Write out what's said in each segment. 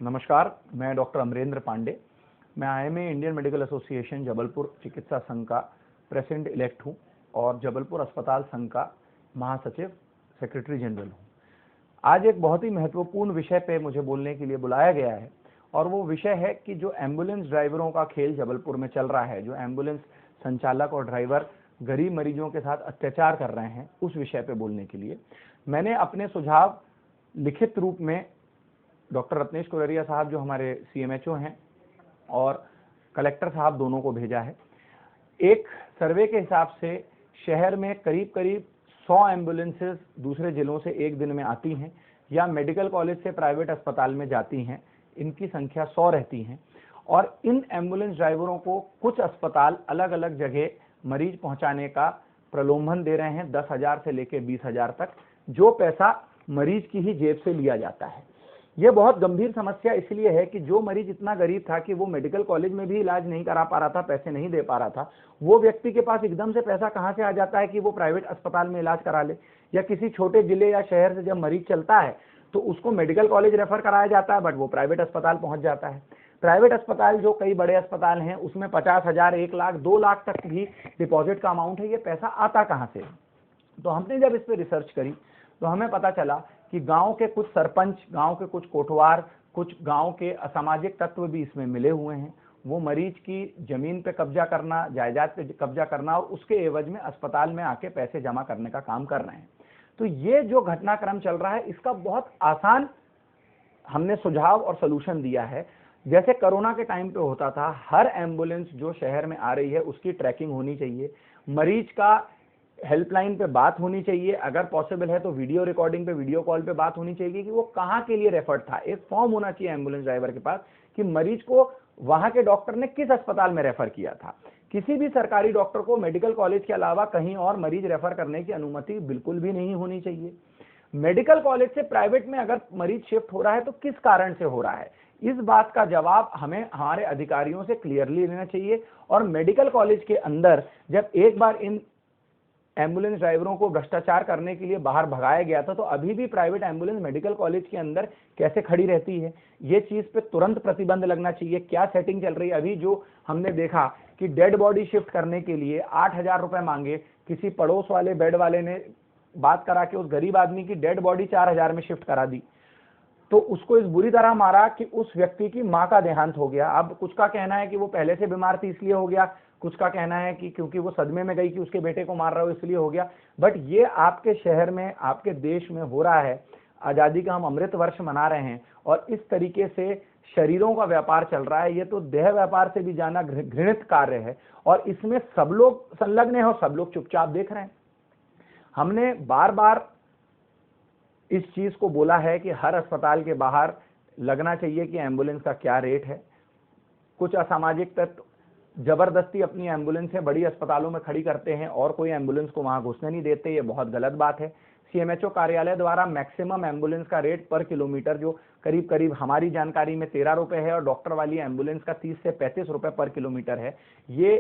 नमस्कार, मैं डॉक्टर अमरेंद्र पांडे। मैं IMA Indian medical association Jabalpur चिकित्सा संघ का प्रेसिडेंट इलेक्ट हूँ और जबलपुर अस्पताल संघ का महासचिव सेक्रेटरी जनरल हूँ। आज एक बहुत ही महत्वपूर्ण विषय पे मुझे बोलने के लिए बुलाया गया है और वो विषय है कि जो एम्बुलेंस ड्राइवरों का खेल जबलपुर में चल रहा है, जो एम्बुलेंस संचालक और ड्राइवर गरीब मरीजों के साथ अत्याचार कर रहे हैं, उस विषय पे बोलने के लिए मैंने अपने सुझाव लिखित रूप में डॉक्टर रत्नेश कुरेरिया साहब जो हमारे सीएमएचओ हैं और कलेक्टर साहब दोनों को भेजा है। एक सर्वे के हिसाब से शहर में करीब करीब 100 एम्बुलेंसेस दूसरे जिलों से एक दिन में आती हैं या मेडिकल कॉलेज से प्राइवेट अस्पताल में जाती हैं। इनकी संख्या 100 रहती हैं और इन एम्बुलेंस ड्राइवरों को कुछ अस्पताल अलग अलग जगह मरीज पहुंचाने का प्रलोभन दे रहे हैं, 10,000 से लेकर 20,000 तक, जो पैसा मरीज की ही जेब से लिया जाता है। यह बहुत गंभीर समस्या इसलिए है कि जो मरीज इतना गरीब था कि वो मेडिकल कॉलेज में भी इलाज नहीं करा पा रहा था, पैसे नहीं दे पा रहा था, वो व्यक्ति के पास एकदम से पैसा कहां से आ जाता है कि वो प्राइवेट अस्पताल में इलाज करा ले। या किसी छोटे जिले या शहर से जब मरीज चलता है तो उसको मेडिकल कॉलेज रेफर कराया जाता है, बट वो प्राइवेट अस्पताल पहुंच जाता है। प्राइवेट अस्पताल जो कई बड़े अस्पताल हैं उसमें 50,000, 1 लाख, 2 लाख तक भी डिपॉजिट का अमाउंट है। ये पैसा आता कहां से? तो हमने जब इस पर रिसर्च करी तो हमें पता चला कि गांव के कुछ सरपंच, गांव के कुछ कोटवार, कुछ गांव के असामाजिक तत्व भी इसमें मिले हुए हैं। वो मरीज की जमीन पे कब्जा करना, जायदाद पे कब्जा करना और उसके एवज में अस्पताल में आके पैसे जमा करने का काम कर रहे हैं। तो ये जो घटनाक्रम चल रहा है, इसका बहुत आसान हमने सुझाव और सलूशन दिया है। जैसे कोरोना के टाइम पे होता था, हर एम्बुलेंस जो शहर में आ रही है उसकी ट्रैकिंग होनी चाहिए, मरीज का हेल्पलाइन पे बात होनी चाहिए, अगर पॉसिबल है तो वीडियो रिकॉर्डिंग पे, वीडियो कॉल पे बात होनी चाहिए कि वो कहाँ के लिए रेफर्ड था। एक फॉर्म होना चाहिए एम्बुलेंस ड्राइवर के पास कि मरीज को वहां के डॉक्टर ने किस अस्पताल में रेफर किया था। किसी भी सरकारी डॉक्टर को मेडिकल कॉलेज के अलावा कहीं और मरीज रेफर करने की अनुमति बिल्कुल भी नहीं होनी चाहिए। मेडिकल कॉलेज से प्राइवेट में अगर मरीज शिफ्ट हो रहा है तो किस कारण से हो रहा है, इस बात का जवाब हमें हमारे अधिकारियों से क्लियरली लेना चाहिए। और मेडिकल कॉलेज के अंदर जब एक बार इन एम्बुलेंस ड्राइवरों को भ्रष्टाचार करने के लिए बाहर भगाया गया था, तो अभी भी प्राइवेट एम्बुलेंस मेडिकल कॉलेज के अंदर कैसे खड़ी रहती है, ये चीज पे तुरंत प्रतिबंध लगना चाहिए। क्या सेटिंग चल रही है? अभी जो हमने देखा कि डेड बॉडी शिफ्ट करने के लिए 8,000 रुपए मांगे, किसी पड़ोस वाले बेड वाले ने बात करा के उस गरीब आदमी की डेड बॉडी 4,000 में शिफ्ट करा दी, तो उसको इस बुरी तरह मारा कि उस व्यक्ति की मां का देहांत हो गया। अब कुछ का कहना है कि वो पहले से बीमार थी इसलिए हो गया, कुछ का कहना है कि क्योंकि वो सदमे में गई कि उसके बेटे को मार रहा हो इसलिए हो गया। बट ये आपके शहर में, आपके देश में हो रहा है। आजादी का हम अमृत वर्ष मना रहे हैं और इस तरीके से शरीरों का व्यापार चल रहा है। ये तो देह व्यापार से भी ज्यादा घृणित कार्य है और इसमें सब लोग संलग्न है और सब लोग चुपचाप देख रहे हैं। हमने बार बार इस चीज को बोला है कि हर अस्पताल के बाहर लगना चाहिए कि एम्बुलेंस का क्या रेट है। कुछ असामाजिक तत्व जबरदस्ती अपनी एम्बुलेंसें बड़ी अस्पतालों में खड़ी करते हैं और कोई एम्बुलेंस को वहां घुसने नहीं देते। ये बहुत गलत बात है। सीएमएचओ कार्यालय द्वारा मैक्सिमम एम्बुलेंस का रेट पर किलोमीटर जो करीब करीब हमारी जानकारी में 13 रुपए है और डॉक्टर वाली एम्बुलेंस का 30 से 35 रुपए पर किलोमीटर है, ये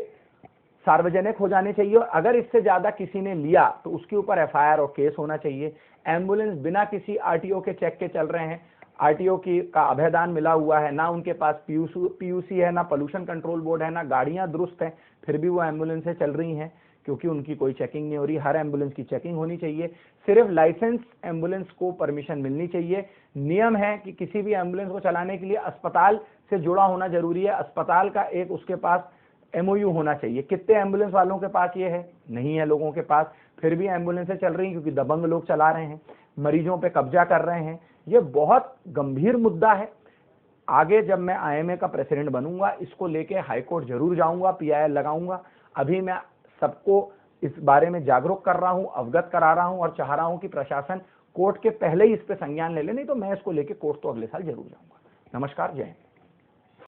सार्वजनिक हो जाने चाहिए। और अगर इससे ज्यादा किसी ने लिया तो उसके ऊपर एफआईआर और केस होना चाहिए। एम्बुलेंस बिना किसी आरटीओ के चेक के चल रहे हैं, आरटीओ की का अभयदान मिला हुआ है, ना उनके पास पीयूसी है, ना पोल्यूशन कंट्रोल बोर्ड है, ना गाड़ियां दुरुस्त हैं, फिर भी वो एम्बुलेंसें चल रही हैं क्योंकि उनकी कोई चेकिंग नहीं हो रही। हर एम्बुलेंस की चेकिंग होनी चाहिए। सिर्फ लाइसेंस एम्बुलेंस को परमिशन मिलनी चाहिए। नियम है कि किसी भी एम्बुलेंस को चलाने के लिए अस्पताल से जुड़ा होना जरूरी है। अस्पताल का एक उसके पास एमओयू होना चाहिए। कितने एम्बुलेंस वालों के पास ये है? नहीं है लोगों के पास, फिर भी एम्बुलेंसें चल रही हैं क्योंकि दबंग लोग चला रहे हैं, मरीजों पे कब्जा कर रहे हैं। ये बहुत गंभीर मुद्दा है। आगे जब मैं आईएमए का प्रेसिडेंट बनूंगा, इसको लेके हाईकोर्ट जरूर जाऊंगा, पीआईएल लगाऊंगा। अभी मैं सबको इस बारे में जागरूक कर रहा हूं, अवगत करा रहा हूं और चाह रहा हूं कि प्रशासन कोर्ट के पहले ही इस पे संज्ञान ले ले, नहीं तो मैं इसको लेके कोर्ट तो अगले साल जरूर जाऊंगा। नमस्कार, जय हिंद।